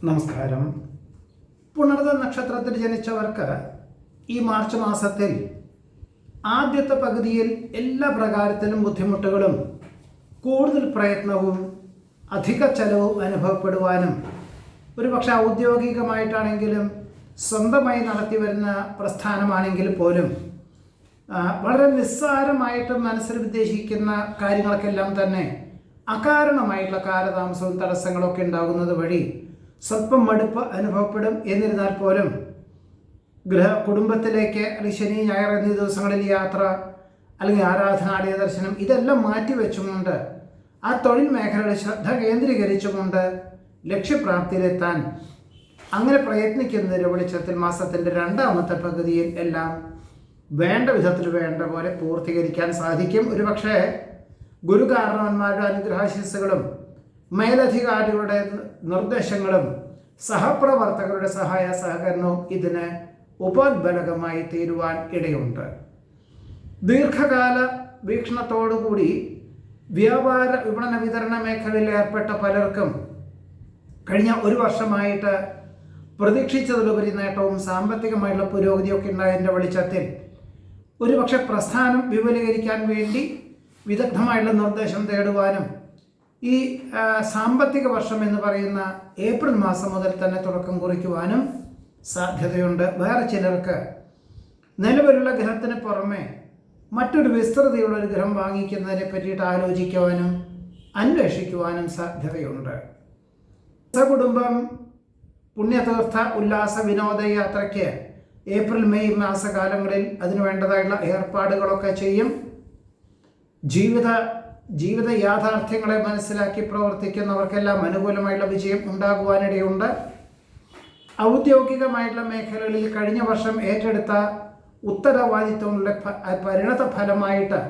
നമസ്കാരം. പുണർദ നക്ഷത്രത്തിൽ ജനിച്ചവർക്ക് ഈ മാർച്ച് മാസത്തിൽ ആദ്യത്തെ പകുതിയിൽ എല്ലാ പ്രകാരത്തിലും ബുദ്ധിമുട്ടുകളും കൂടുതൽ പ്രയത്നവും അധിക ചെലവും അനുഭവപ്പെടുവാനും ഒരുപക്ഷെ ഔദ്യോഗികമായിട്ടാണെങ്കിലും സ്വന്തമായി നടത്തി വരുന്ന പ്രസ്ഥാനമാണെങ്കിൽ പോലും വളരെ നിസ്സാരമായിട്ട് മനസ്സിൽ ഉദ്ദേശിക്കുന്ന കാര്യങ്ങൾക്കെല്ലാം തന്നെ അകാരണമായിട്ടുള്ള കാലതാമസവും തടസ്സങ്ങളൊക്കെ ഉണ്ടാകുന്നത് വഴി സ്വല്പം മടുപ്പ് അനുഭവപ്പെടും. എന്നിരുന്നാൽ പോലും കുടുംബത്തിലേക്ക് അല്ലെങ്കിൽ ശനി ഞായർ എന്നീ ദിവസങ്ങളിൽ യാത്ര അല്ലെങ്കിൽ ആരാധനാലയ ദർശനം ഇതെല്ലാം മാറ്റിവെച്ചുകൊണ്ട് ആ തൊഴിൽ മേഖലകളിൽ ശ്രദ്ധ കേന്ദ്രീകരിച്ചുകൊണ്ട് ലക്ഷ്യപ്രാപ്തിയിലെത്താൻ അങ്ങനെ പ്രയത്നിക്കുന്നതിൻ്റെ വെളിച്ചത്തിൽ മാസത്തിൻ്റെ രണ്ടാമത്തെ പകുതിയിൽ എല്ലാം വേണ്ട വിധത്തിൽ വേണ്ട പോലെ പൂർത്തീകരിക്കാൻ സാധിക്കും. ഒരുപക്ഷെ ഗുരുകാരണവന്മാരുടെ അനുഗ്രഹാശിസ്സുകളും മേലധികാരികളുടെ നിർദ്ദേശങ്ങളും സഹപ്രവർത്തകരുടെ സഹായ സഹകരണവും ഇതിന് ഉപോത്ബലകമായി തീരുവാൻ ഇടയുണ്ട്. ദീർഘകാല വീക്ഷണത്തോടുകൂടി വ്യാപാര വിപണന വിതരണ മേഖലയിൽ ഏർപ്പെട്ട പലർക്കും കഴിഞ്ഞ ഒരു വർഷമായിട്ട് പ്രതീക്ഷിച്ചതിലുപരി നേട്ടവും സാമ്പത്തികമായിട്ടുള്ള പുരോഗതിയൊക്കെ ഉണ്ടായതിൻ്റെ വെളിച്ചത്തിൽ ഒരുപക്ഷെ പ്രസ്ഥാനം വിപുലീകരിക്കാൻ വേണ്ടി വിദഗ്ധമായിട്ടുള്ള നിർദ്ദേശം തേടുവാനും ഈ സാമ്പത്തിക വർഷം എന്ന് പറയുന്ന ഏപ്രിൽ മാസം മുതൽ തന്നെ തുടക്കം കുറിക്കുവാനും സാധ്യതയുണ്ട്. വേറെ ചിലർക്ക് നിലവിലുള്ള ഗ്രഹത്തിന് പുറമെ മറ്റൊരു വിസ്തൃതിയുള്ള ഒരു ഗ്രഹം വാങ്ങിക്കുന്നതിനെ പറ്റിയിട്ട് ആലോചിക്കുവാനും അന്വേഷിക്കുവാനും സാധ്യതയുണ്ട്. സകുടുംബം പുണ്യതീർത്ഥ ഉല്ലാസ വിനോദയാത്രയ്ക്ക് ഏപ്രിൽ മെയ് മാസകാലങ്ങളിൽ അതിനു വേണ്ടതായുള്ള ഏർപ്പാടുകളൊക്കെ ചെയ്യും. ജീവിത യാഥാർത്ഥ്യങ്ങളെ മനസ്സിലാക്കി പ്രവർത്തിക്കുന്നവർക്കെല്ലാം അനുകൂലമായിട്ടുള്ള വിജയം ഉണ്ടാകുവാനിടയുണ്ട്. ഔദ്യോഗികമായിട്ടുള്ള മേഖലകളിൽ കഴിഞ്ഞ വർഷം ഏറ്റെടുത്ത ഉത്തരവാദിത്വങ്ങളുടെ പരിണത ഫലമായിട്ട്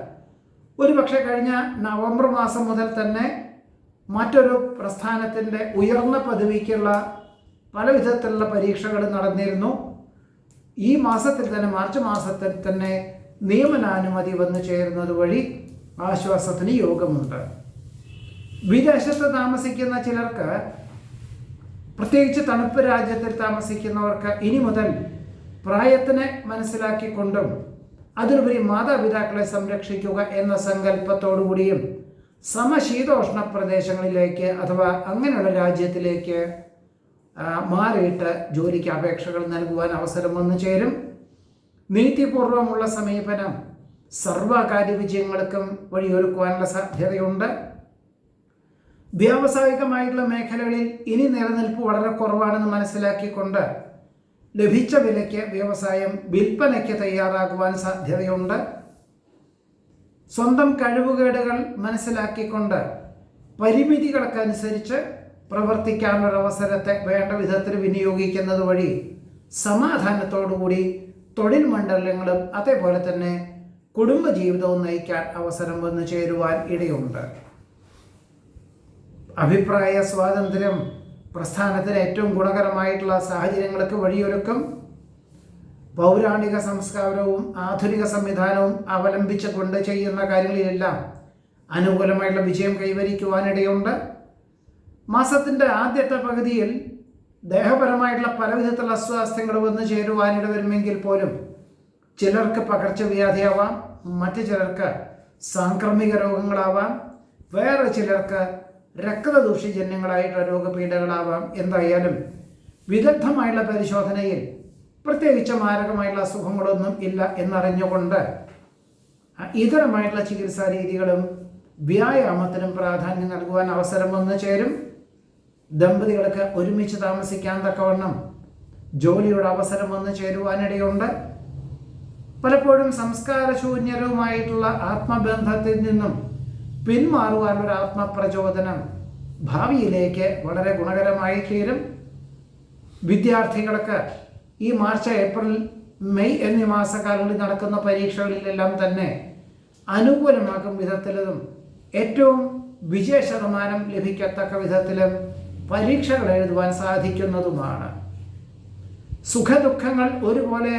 ഒരുപക്ഷെ കഴിഞ്ഞ നവംബർ മാസം മുതൽ തന്നെ മറ്റൊരു പ്രസ്ഥാനത്തിൻ്റെ ഉയർന്ന പദവിക്കുള്ള പല വിധത്തിലുള്ള പരീക്ഷകൾ നടന്നിരുന്നു. ഈ മാസത്തിൽ തന്നെ മാർച്ച് മാസത്തിൽ തന്നെ നിയമനാനുമതി വന്നു ചേരുന്നത് വഴി ആശ്വാസത്തിന് യോഗമുണ്ട്. വിദേശത്ത് താമസിക്കുന്ന ചിലർക്ക്, പ്രത്യേകിച്ച് തണുപ്പ് രാജ്യത്തിൽ താമസിക്കുന്നവർക്ക് ഇനി മുതൽ പ്രായത്തിനെ മനസ്സിലാക്കിക്കൊണ്ടും അതിലുപരി മാതാപിതാക്കളെ സംരക്ഷിക്കുക എന്ന സങ്കല്പത്തോടുകൂടിയും സമശീതോഷ്ണ പ്രദേശങ്ങളിലേക്ക് അഥവാ അങ്ങനെയുള്ള രാജ്യത്തിലേക്ക് മാറിയിട്ട് ജോലിക്ക് അപേക്ഷകൾ നൽകുവാൻ അവസരം വന്നു ചേരും. നീതിപൂർവമുള്ള സമീപനം സർവകാര്യ വിജയങ്ങൾക്കും വഴിയൊരുക്കുവാനുള്ള സാധ്യതയുണ്ട്. വ്യാവസായികമായിട്ടുള്ള മേഖലകളിൽ ഇനി നിലനിൽപ്പ് വളരെ കുറവാണെന്ന് മനസ്സിലാക്കിക്കൊണ്ട് ലഭിച്ച വിലയ്ക്ക് വ്യവസായം വിൽപ്പനയ്ക്ക് തയ്യാറാകുവാൻ സാധ്യതയുണ്ട്. സ്വന്തം കഴിവുകേടുകൾ മനസ്സിലാക്കിക്കൊണ്ട് പരിമിതികൾക്കനുസരിച്ച് പ്രവർത്തിക്കാനൊരവസരത്തെ വേണ്ട വിധത്തിൽ വിനിയോഗിക്കുന്നത് വഴി സമാധാനത്തോടുകൂടി തൊഴിൽ മണ്ഡലങ്ങളും അതേപോലെ തന്നെ കുടുംബജീവിതവും നയിക്കാൻ അവസരം വന്നു ചേരുവാൻ ഇടയുണ്ട്. അഭിപ്രായ സ്വാതന്ത്ര്യം പ്രസ്ഥാനത്തിന് ഏറ്റവും ഗുണകരമായിട്ടുള്ള സാഹചര്യങ്ങൾക്ക് വഴിയൊരുക്കും. പൗരാണിക സംസ്കാരവും ആധുനിക സംവിധാനവും അവലംബിച്ചുകൊണ്ട് ചെയ്യുന്ന കാര്യങ്ങളിലെല്ലാം അനുകൂലമായിട്ടുള്ള വിജയം കൈവരിക്കുവാനിടയുണ്ട്. മാസത്തിൻ്റെ ആദ്യത്തെ പകുതിയിൽ ദേഹപരമായിട്ടുള്ള പലവിധത്തിലുള്ള അസ്വാസ്ഥ്യങ്ങൾ വന്നു ചേരുവാനിട വരുമെങ്കിൽ പോലും ചിലർക്ക് പകർച്ചവ്യാധിയാവാം, മറ്റു ചിലർക്ക് സാംക്രമിക രോഗങ്ങളാവാം, വേറെ ചിലർക്ക് രക്തദൂഷ്യജന്യങ്ങളായിട്ടുള്ള രോഗപീഠകളാവാം. എന്തായാലും വിദഗ്ധമായുള്ള പരിശോധനയിൽ പ്രത്യേകിച്ച് മാരകമായിട്ടുള്ള അസുഖങ്ങളൊന്നും ഇല്ല എന്നറിഞ്ഞുകൊണ്ട് ഇതരമായിട്ടുള്ള ചികിത്സാ രീതികളും വ്യായാമത്തിനും പ്രാധാന്യം നൽകുവാൻ അവസരം വന്നു ചേരും. ദമ്പതികൾക്ക് ഒരുമിച്ച് താമസിക്കാൻ തക്കവണ്ണം ജോലിയുടെ അവസരം വന്നു ചേരുവാനിടയുണ്ട്. പലപ്പോഴും സംസ്കാരശൂന്യരുമായിട്ടുള്ള ആത്മബന്ധത്തിൽ നിന്നും പിന്മാറുവാനുള്ള ആത്മപ്രചോദനം ഭാവിയിലേക്ക് വളരെ ഗുണകരമായി തീരും. വിദ്യാർത്ഥികൾക്ക് ഈ മാർച്ച് ഏപ്രിൽ മെയ് എന്നീ മാസക്കാലങ്ങളിൽ നടക്കുന്ന പരീക്ഷകളിലെല്ലാം തന്നെ അനുകൂലമാക്കും വിധത്തിലും ഏറ്റവും വിജയ ശതമാനം ലഭിക്കത്തക്ക വിധത്തിലും പരീക്ഷകൾ എഴുതുവാൻ സാധിക്കുന്നതുമാണ്. സുഖദുഃഖങ്ങൾ ഒരുപോലെ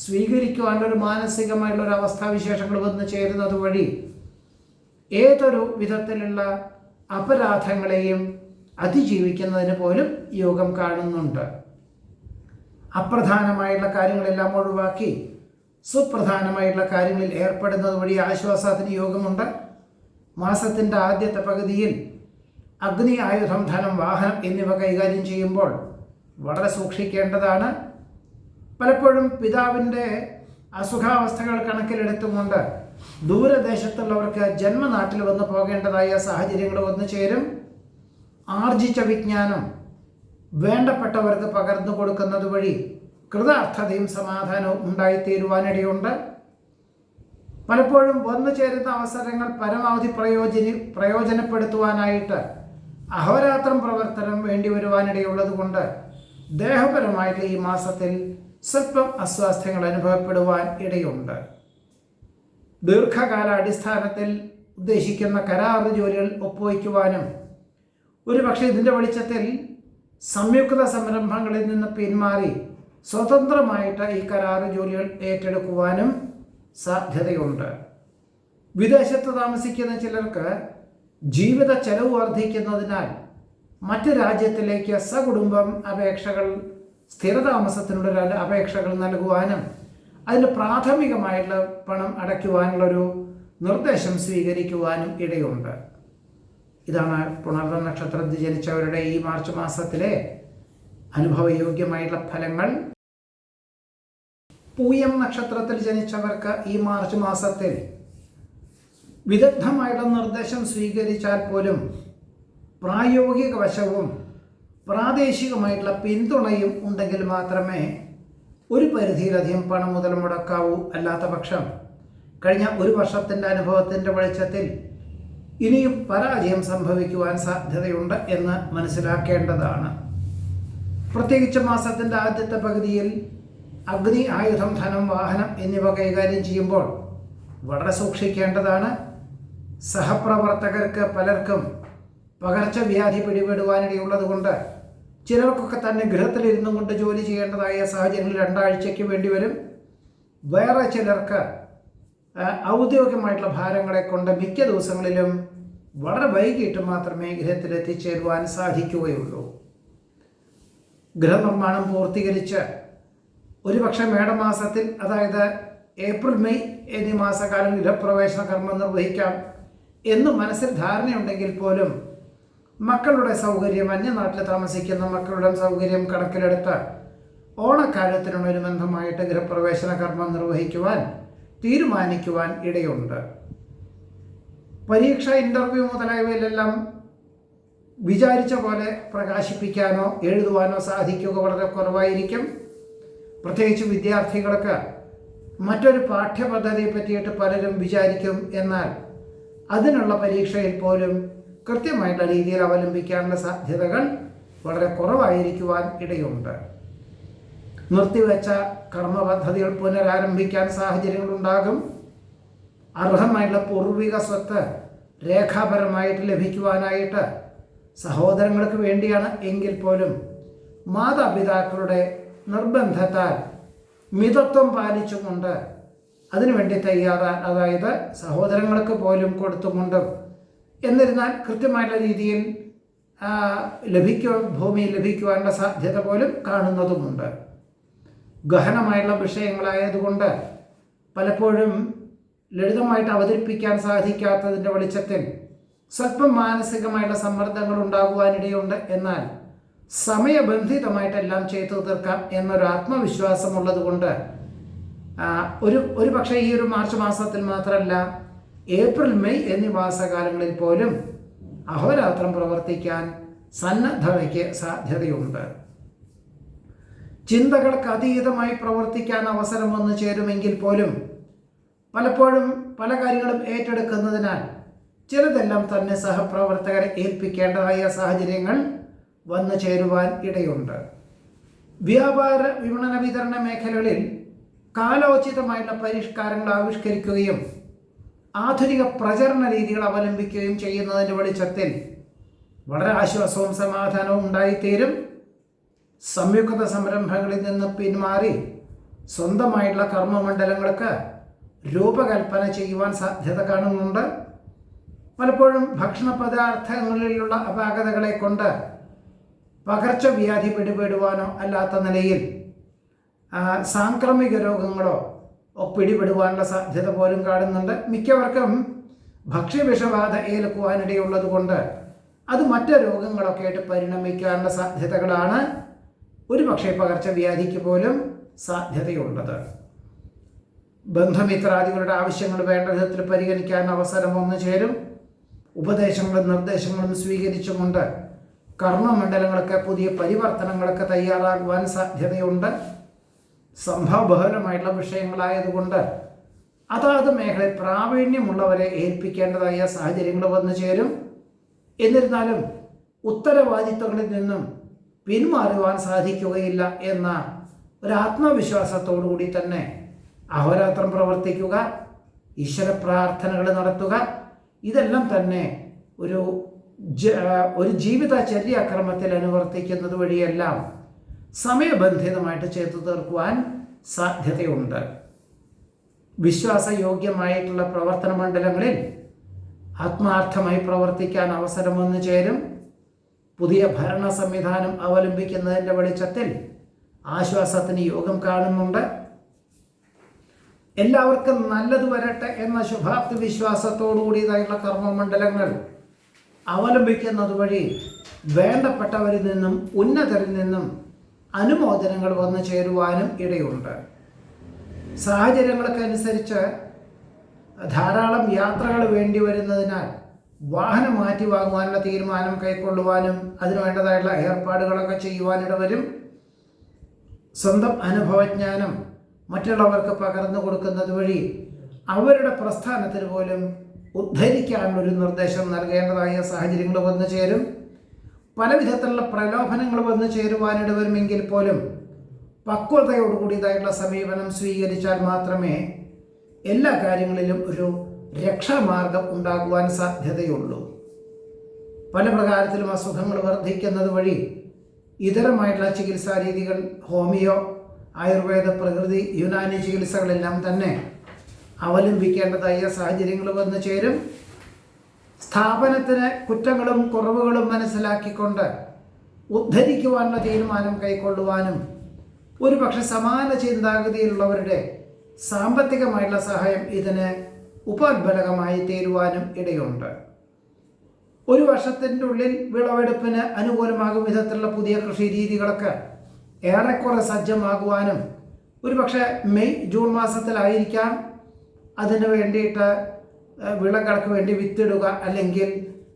സ്വീകരിക്കുവാനുള്ളൊരു മാനസികമായിട്ടുള്ളൊരു അവസ്ഥാവിശേഷങ്ങൾ വന്നു ചേരുന്നത് വഴി ഏതൊരു വിധത്തിലുള്ള അപരാധങ്ങളെയും അതിജീവിക്കുന്നതിന് പോലും യോഗം കാണുന്നുണ്ട്. അപ്രധാനമായുള്ള കാര്യങ്ങളെല്ലാം ഒഴിവാക്കി സുപ്രധാനമായിട്ടുള്ള കാര്യങ്ങളിൽ ഏർപ്പെടുന്നത് വഴി ആശ്വാസത്തിന് യോഗമുണ്ട്. മാസത്തിൻ്റെ ആദ്യത്തെ പകുതിയിൽ അഗ്നി, ആയുധം, ധനം, വാഹനം എന്നിവ കൈകാര്യം ചെയ്യുമ്പോൾ വളരെ സൂക്ഷിക്കേണ്ടതാണ്. പലപ്പോഴും പിതാവിൻ്റെ അസുഖാവസ്ഥകൾ കണക്കിലെടുത്തുകൊണ്ട് ദൂരദേശത്തുള്ളവർക്ക് ജന്മനാട്ടിൽ വന്നു പോകേണ്ടതായ സാഹചര്യങ്ങൾ വന്നു ചേരും. ആർജിച്ച വിജ്ഞാനം വേണ്ടപ്പെട്ടവർക്ക് പകർന്നു കൊടുക്കുന്നത് വഴി കൃതാർത്ഥതയും സമാധാനവും ഉണ്ടായിത്തീരുവാനിടയുണ്ട്. പലപ്പോഴും വന്നു ചേരുന്ന അവസരങ്ങൾ പരമാവധി പ്രയോജനപ്പെടുത്തുവാനായിട്ട് അഹോരാത്രം പ്രവർത്തനം വേണ്ടി വരുവാനിടയുള്ളത് കൊണ്ട് ദേഹപരമായിട്ട് ഈ മാസത്തിൽ സ്വല്പം അസ്വാസ്ഥ്യങ്ങൾ അനുഭവപ്പെടുവാൻ ഇടയുണ്ട്. ദീർഘകാല അടിസ്ഥാനത്തിൽ ഉദ്ദേശിക്കുന്ന കരാർ ജോലികൾ ഒപ്പുവയ്ക്കുവാനും ഒരുപക്ഷെ ഇതിൻ്റെ വെളിച്ചത്തിൽ സംയുക്ത സംരംഭങ്ങളിൽ നിന്ന് പിന്മാറി സ്വതന്ത്രമായിട്ട് ഈ കരാർ ജോലികൾ ഏറ്റെടുക്കുവാനും സാധ്യതയുണ്ട്. വിദേശത്ത് താമസിക്കുന്ന ചിലർക്ക് ജീവിത ചെലവ് വർദ്ധിക്കുന്നതിനാൽ മറ്റ് രാജ്യത്തിലേക്ക് സകുടുംബം അപേക്ഷകൾ, സ്ഥിരതാമസത്തിനുള്ള അപേക്ഷകൾ നൽകുവാനും അതിന് പ്രാഥമികമായിട്ടുള്ള പണം അടയ്ക്കുവാനുള്ളൊരു നിർദ്ദേശം സ്വീകരിക്കുവാനും ഇടയുണ്ട്. ഇതാണ് പുണർന്ന നക്ഷത്രത്തിൽ ജനിച്ചവരുടെ ഈ മാർച്ച് മാസത്തിലെ അനുഭവയോഗ്യമായിട്ടുള്ള ഫലങ്ങൾ. പൂയം നക്ഷത്രത്തിൽ ജനിച്ചവർക്ക് ഈ മാർച്ച് മാസത്തിൽ വിദഗ്ധമായിട്ടുള്ള നിർദ്ദേശം സ്വീകരിച്ചാൽ പോലും പ്രായോഗിക വശവും പ്രാദേശികമായിട്ടുള്ള പിന്തുണയും ഉണ്ടെങ്കിൽ മാത്രമേ ഒരു പരിധിയിലധികം പണം മുതൽ മുടക്കാവൂ. അല്ലാത്ത പക്ഷം കഴിഞ്ഞ ഒരു വർഷത്തിൻ്റെ അനുഭവത്തിൻ്റെ വെളിച്ചത്തിൽ ഇനിയും പരാജയം സംഭവിക്കുവാൻ സാധ്യതയുണ്ട് എന്ന് മനസ്സിലാക്കേണ്ടതാണ്. പ്രത്യേകിച്ച് മാസത്തിൻ്റെ ആദ്യത്തെ പകുതിയിൽ അഗ്നി, ആയുധം, ധനം, വാഹനം എന്നിവ കൈകാര്യം ചെയ്യുമ്പോൾ വളരെ സൂക്ഷിക്കേണ്ടതാണ്. സഹപ്രവർത്തകർക്ക് പലർക്കും പകർച്ചവ്യാധി പിടിപെടുവാനിടയുള്ളത് കൊണ്ട് ചിലർക്കൊക്കെ തന്നെ ഗൃഹത്തിലിരുന്നു കൊണ്ട് ജോലി ചെയ്യേണ്ടതായ സാഹചര്യങ്ങൾ 2 ആഴ്ചയ്ക്ക് വേണ്ടി വരും. വേറെ ചിലർക്ക് ഔദ്യോഗികമായിട്ടുള്ള ഭാരങ്ങളെ കൊണ്ട് മിക്ക ദിവസങ്ങളിലും വളരെ വൈകിട്ട് മാത്രമേ ഗൃഹത്തിലെത്തിച്ചേരുവാൻ സാധിക്കുകയുള്ളൂ. ഗൃഹനിർമ്മാണം പൂർത്തീകരിച്ച് ഒരുപക്ഷെ മേടമാസത്തിൽ, അതായത് ഏപ്രിൽ, മെയ് എന്നീ മാസക്കാലം ഗൃഹപ്രവേശന കർമ്മം നിർവഹിക്കാം എന്ന് മനസ്സിൽ ധാരണയുണ്ടെങ്കിൽ പോലും മക്കളുടെ സൗകര്യം, അന്യനാട്ടിൽ താമസിക്കുന്ന മക്കളുടെ സൗകര്യം കണക്കിലെടുത്ത് ഓണക്കാലത്തിനോടനുബന്ധമായിട്ട് ഗൃഹപ്രവേശന കർമ്മം നിർവഹിക്കുവാൻ തീരുമാനിക്കുവാൻ ഇടയുണ്ട്. പരീക്ഷ, ഇൻ്റർവ്യൂ മുതലായവയിലെല്ലാം വിചാരിച്ച പോലെ പ്രകാശിപ്പിക്കാനോ എഴുതുവാനോ സാധിക്കുക വളരെ കുറവായിരിക്കും. പ്രത്യേകിച്ച് വിദ്യാർത്ഥികൾക്ക് മറ്റൊരു പാഠ്യപദ്ധതിയെ പറ്റിയിട്ട് പലരും വിചാരിക്കും. എന്നാൽ അതിനുള്ള പരീക്ഷയിൽ പോലും കൃത്യമായിട്ടുള്ള രീതിയിൽ അവലംബിക്കാനുള്ള സാധ്യതകൾ വളരെ കുറവായിരിക്കുവാൻ ഇടയുണ്ട്. നിർത്തിവെച്ച കർമ്മപദ്ധതികൾ പുനരാരംഭിക്കാൻ സാഹചര്യങ്ങളുണ്ടാകും. അർഹമായിട്ടുള്ള പൂർവിക സ്വത്ത് രേഖാപരമായിട്ട് ലഭിക്കുവാനായിട്ട് സഹോദരങ്ങൾക്ക് വേണ്ടിയാണ് എങ്കിൽ പോലും മാതാപിതാക്കളുടെ നിർബന്ധത്താൽ മിതത്വം പാലിച്ചുകൊണ്ട് അതിനുവേണ്ടി അതായത് സഹോദരങ്ങൾക്ക് പോലും കൊടുത്തുകൊണ്ടും, എന്നിരുന്നാൽ കൃത്യമായിട്ടുള്ള രീതിയിൽ ഭൂമി ലഭിക്കുവാനുള്ള സാധ്യത പോലും കാണുന്നതുമുണ്ട്. ഗഹനമായിട്ടുള്ള വിഷയങ്ങളായതുകൊണ്ട് പലപ്പോഴും ലളിതമായിട്ട് അവതരിപ്പിക്കാൻ സാധിക്കാത്തതിൻ്റെ വെളിച്ചത്തിൽ സ്വല്പം മാനസികമായിട്ടുള്ള സമ്മർദ്ദങ്ങൾ ഉണ്ടാകുവാനിടയുണ്ട്. എന്നാൽ സമയബന്ധിതമായിട്ടെല്ലാം ചെയ്തു തീർക്കാം എന്നൊരു ആത്മവിശ്വാസമുള്ളത് കൊണ്ട് ഒരു പക്ഷേ ഈ ഒരു മാർച്ച് മാസത്തിൽ മാത്രമല്ല, ഏപ്രിൽ, മെയ് എന്നീ മാസകാലങ്ങളിൽ പോലും അഹോരാത്രം പ്രവർത്തിക്കാൻ സന്നദ്ധതയ്ക്ക് സാധ്യതയുണ്ട്. ചിന്തകൾക്ക് അതീതമായി പ്രവർത്തിക്കാൻ അവസരം വന്നു ചേരുമെങ്കിൽ പോലും പലപ്പോഴും പല കാര്യങ്ങളും ഏറ്റെടുക്കുന്നതിനാൽ ചിലതെല്ലാം തന്നെ സഹപ്രവർത്തകരെ ഏൽപ്പിക്കേണ്ടതായ സാഹചര്യങ്ങൾ വന്നു ചേരുവാൻ ഇടയുണ്ട്. വ്യാപാര, വിപണന, വിതരണ മേഖലകളിൽ കാലോചിതമായിട്ടുള്ള പരിഷ്കാരങ്ങൾ ആവിഷ്കരിക്കുകയും ആധുനിക പ്രചരണ രീതികൾ അവലംബിക്കുകയും ചെയ്യുന്നതിൻ്റെ വെളിച്ചത്തിൽ വളരെ ആശ്വാസവും സമാധാനവും ഉണ്ടായിത്തീരും. സംയുക്ത സംരംഭങ്ങളിൽ നിന്ന് പിന്മാറി സ്വന്തമായിട്ടുള്ള കർമ്മമണ്ഡലങ്ങൾക്ക് രൂപകൽപ്പന ചെയ്യുവാൻ സാധ്യത കാണുന്നുണ്ട്. പലപ്പോഴും ഭക്ഷണ പദാർത്ഥങ്ങളിലുള്ള അപാകതകളെ കൊണ്ട് പകർച്ചവ്യാധി പിടിപെടുവാനോ അല്ലാത്ത നിലയിൽ സാംക്രമിക രോഗങ്ങളോ പിടിപെടുവാനുള്ള സാധ്യത പോലും കാണുന്നുണ്ട്. മിക്കവർക്കും ഭക്ഷ്യവിഷബാധ ഏൽക്കുവാനിടയുള്ളത് കൊണ്ട് അത് മറ്റ് രോഗങ്ങളൊക്കെ ആയിട്ട് പരിണമിക്കാനുള്ള സാധ്യതകളാണ് ഒരുപക്ഷെ പകർച്ചവ്യാധിക്ക് പോലും സാധ്യതയുള്ളത്. ബന്ധുമിത്രാദികളുടെ ആവശ്യങ്ങൾ വേണ്ട വിധത്തിൽ പരിഗണിക്കാൻ അവസരം വന്നു ചേരും. ഉപദേശങ്ങളും നിർദ്ദേശങ്ങളും സ്വീകരിച്ചുകൊണ്ട് കർമ്മമണ്ഡലങ്ങളൊക്കെ പുതിയ പരിവർത്തനങ്ങളൊക്കെ തയ്യാറാകുവാൻ സാധ്യതയുണ്ട്. സംഭവബഹുലമായിട്ടുള്ള വിഷയങ്ങളായതുകൊണ്ട് അതാത് മേഖലയിൽ പ്രാവീണ്യമുള്ളവരെ ഏൽപ്പിക്കേണ്ടതായ സാഹചര്യങ്ങൾ വന്നു ചേരും. എന്നിരുന്നാലും ഉത്തരവാദിത്വങ്ങളിൽ നിന്നും പിന്മാറുവാൻ സാധിക്കുകയില്ല എന്ന ഒരു ആത്മവിശ്വാസത്തോടു കൂടി തന്നെ അഹോരാത്രം പ്രവർത്തിക്കുക, ഈശ്വര പ്രാർത്ഥനകൾ നടത്തുക. ഇതെല്ലാം തന്നെ ഒരു ജീവിതചര്യാക്രമത്തിൽ അനുവർത്തിക്കുന്നത് വഴിയെല്ലാം സമയബന്ധിതമായിട്ട് ചെയ്തു തീർക്കുവാൻ സാധ്യതയുണ്ട്. വിശ്വാസയോഗ്യമായിട്ടുള്ള പ്രവർത്തന മണ്ഡലങ്ങളിൽ ആത്മാർത്ഥമായി പ്രവർത്തിക്കാൻ അവസരം വന്നു ചേരും. പുതിയ ഭരണ സംവിധാനം അവലംബിക്കുന്നതിൻ്റെ വെളിച്ചത്തിൽ ആശ്വാസത്തിന് യോഗം കാണുന്നുണ്ട്. എല്ലാവർക്കും നല്ലത് വരട്ടെ എന്ന ശുഭാപ്തി വിശ്വാസത്തോടുകൂടിയതായുള്ള കർമ്മമണ്ഡലങ്ങൾ അവലംബിക്കുന്നത് വഴി വേണ്ടപ്പെട്ടവരിൽ നിന്നും ഉന്നതരിൽ നിന്നും അനുമോദനങ്ങൾ വന്നു ചേരുവാനും ഇടയുണ്ട്. സാഹചര്യങ്ങൾക്കനുസരിച്ച് ധാരാളം യാത്രകൾ വേണ്ടി വരുന്നതിനാൽ വാഹനം മാറ്റി വാങ്ങുവാനുള്ള തീരുമാനം കൈക്കൊള്ളുവാനും അതിനു വേണ്ടതായുള്ള ഏർപ്പാടുകളൊക്കെ ചെയ്യുവാനിട വരും. സ്വന്തം അനുഭവജ്ഞാനം മറ്റുള്ളവർക്ക് പകർന്നു കൊടുക്കുന്നത് വഴി അവരുടെ പ്രസ്ഥാനത്തിന് പോലും ഉദ്ധരിക്കാനുള്ളൊരു നിർദ്ദേശം നൽകേണ്ടതായ സാഹചര്യങ്ങൾ വന്നു ചേരും. പല വിധത്തിലുള്ള പ്രലോഭനങ്ങൾ വന്നു ചേരുവാനിട വരുമെങ്കിൽ പോലും പക്വതയോടുകൂടിയതായിട്ടുള്ള സമീപനം സ്വീകരിച്ചാൽ മാത്രമേ എല്ലാ കാര്യങ്ങളിലും ഒരു രക്ഷാമാർഗം ഉണ്ടാകുവാൻ സാധ്യതയുള്ളൂ. പല പ്രകാരത്തിലും അസുഖങ്ങൾ വർദ്ധിക്കുന്നത് വഴി ഇതരമായിട്ടുള്ള ചികിത്സാ രീതികൾ, ഹോമിയോ, ആയുർവേദ, പ്രകൃതി, യുനാനി ചികിത്സകളെല്ലാം തന്നെ അവലംബിക്കേണ്ടതായ സാഹചര്യങ്ങൾ വന്നു ചേരും. സ്ഥാപനത്തിന് കുറ്റങ്ങളും കുറവുകളും മനസ്സിലാക്കിക്കൊണ്ട് ഉദ്ധരിക്കുവാനുള്ള തീരുമാനം കൈക്കൊള്ളുവാനും ഒരുപക്ഷെ സമാന ചിന്താഗതിയിലുള്ളവരുടെ സാമ്പത്തികമായിട്ടുള്ള സഹായം ഇതിന് ഉപോത്ബലകമായി തീരുവാനും ഇടയുണ്ട്. ഒരു വർഷത്തിൻ്റെ ഉള്ളിൽ വിളവെടുപ്പിന് അനുകൂലമാകും വിധത്തിലുള്ള പുതിയ കൃഷി രീതികളൊക്കെ ഏറെക്കുറെ സജ്ജമാകുവാനും ഒരുപക്ഷെ മെയ് ജൂൺ മാസത്തിലായിരിക്കാം അതിന് വേണ്ടിയിട്ട് വിളകൾക്ക് വേണ്ടി വിത്തിടുക അല്ലെങ്കിൽ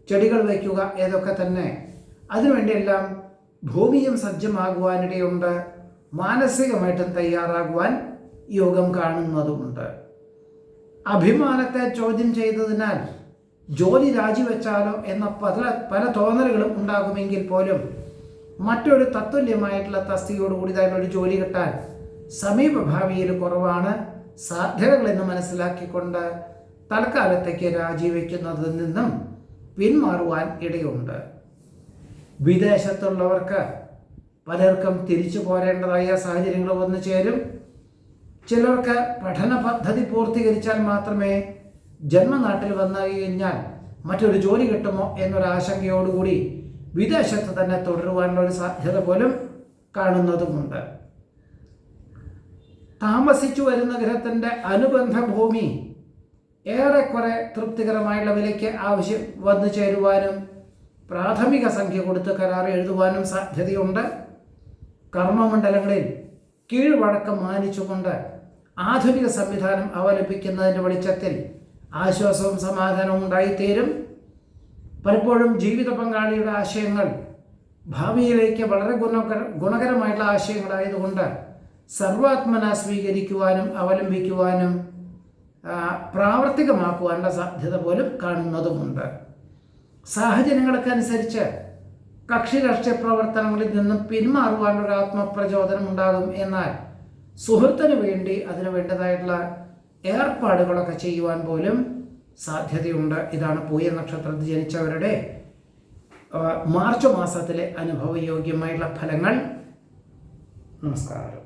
ചെടികൾ വയ്ക്കുക ഏതൊക്കെ തന്നെ അതിനുവേണ്ടിയെല്ലാം ഭൂമിയും സജ്ജമാകുവാനിടയുണ്ട്. മാനസികമായിട്ടും തയ്യാറാകുവാൻ യോഗം കാണുന്നതുമുണ്ട്. അഭിമാനത്തെ ചോദ്യം ചെയ്തതിനാൽ ജോലി രാജിവെച്ചാലോ എന്ന പല തോന്നലുകളും ഉണ്ടാകുമെങ്കിൽ പോലും മറ്റൊരു തത്തുല്യമായിട്ടുള്ള തസ്തികയോടുകൂടിയതായിട്ടുള്ള ജോലി കിട്ടാൻ സമീപഭാവിയിൽ കുറവാണ്. സാധ്യതകളെന്ന് മനസ്സിലാക്കിക്കൊണ്ട് തൽക്കാലത്തേക്ക് രാജിവെക്കുന്നതിൽ നിന്നും പിന്മാറുവാൻ ഇടയുണ്ട്. വിദേശത്തുള്ളവർക്ക് പലർക്കും തിരിച്ചു പോരേണ്ടതായ സാഹചര്യങ്ങൾ വന്നു ചേരും. ചിലർക്ക് പഠന പദ്ധതി പൂർത്തീകരിച്ചാൽ മാത്രമേ ജന്മനാട്ടിൽ വന്നു കഴിഞ്ഞാൽ മറ്റൊരു ജോലി കിട്ടുമോ എന്നൊരാശങ്കയോടുകൂടി വിദേശത്ത് തന്നെ തുടരുവാനുള്ള ഒരു സാധ്യത പോലും കാണുന്നതുമുണ്ട്. താമസിച്ചു വരുന്ന ഗൃഹത്തിൻ്റെ അനുബന്ധ ഭൂമി ഏറെക്കുറെ തൃപ്തികരമായുള്ള വിലയ്ക്ക് ആവശ്യം വന്നു ചേരുവാനും പ്രാഥമിക സംഖ്യ കൊടുത്ത് കരാർ എഴുതുവാനും സാധ്യതയുണ്ട്. കർമ്മമണ്ഡലങ്ങളിൽ കീഴ്വഴക്കം മാനിച്ചുകൊണ്ട് ആധുനിക സംവിധാനം അവലംബിക്കുന്നതിൻ്റെ വെളിച്ചത്തിൽ ആശ്വാസവും സമാധാനവും ഉണ്ടായിത്തീരും. പലപ്പോഴും ജീവിത പങ്കാളിയുടെ ആശയങ്ങൾ ഭാവിയിലേക്ക് വളരെ ഗുണകരമായിട്ടുള്ള ആശയങ്ങളായതുകൊണ്ട് സർവാത്മന സ്വീകരിക്കുവാനും അവലംബിക്കുവാനും പ്രാവർത്തികമാക്കുവാനുള്ള സാധ്യത പോലും കാണുന്നതുമുണ്ട്. സാഹചര്യങ്ങൾക്കനുസരിച്ച് കക്ഷി രാഷ്ട്രീയ പ്രവർത്തനങ്ങളിൽ നിന്നും പിന്മാറുവാനുള്ള ആത്മപ്രചോദനം ഉണ്ടാകും. എന്നാൽ സുഹൃത്തിന് വേണ്ടി അതിന് വേണ്ടതായിട്ടുള്ള ഏർപ്പാടുകളൊക്കെ ചെയ്യുവാൻ പോലും സാധ്യതയുണ്ട്. ഇതാണ് പൂയ നക്ഷത്രത്തിൽ ജനിച്ചവരുടെ മാർച്ച് മാസത്തിലെ അനുഭവയോഗ്യമായുള്ള ഫലങ്ങൾ. നമസ്കാരം.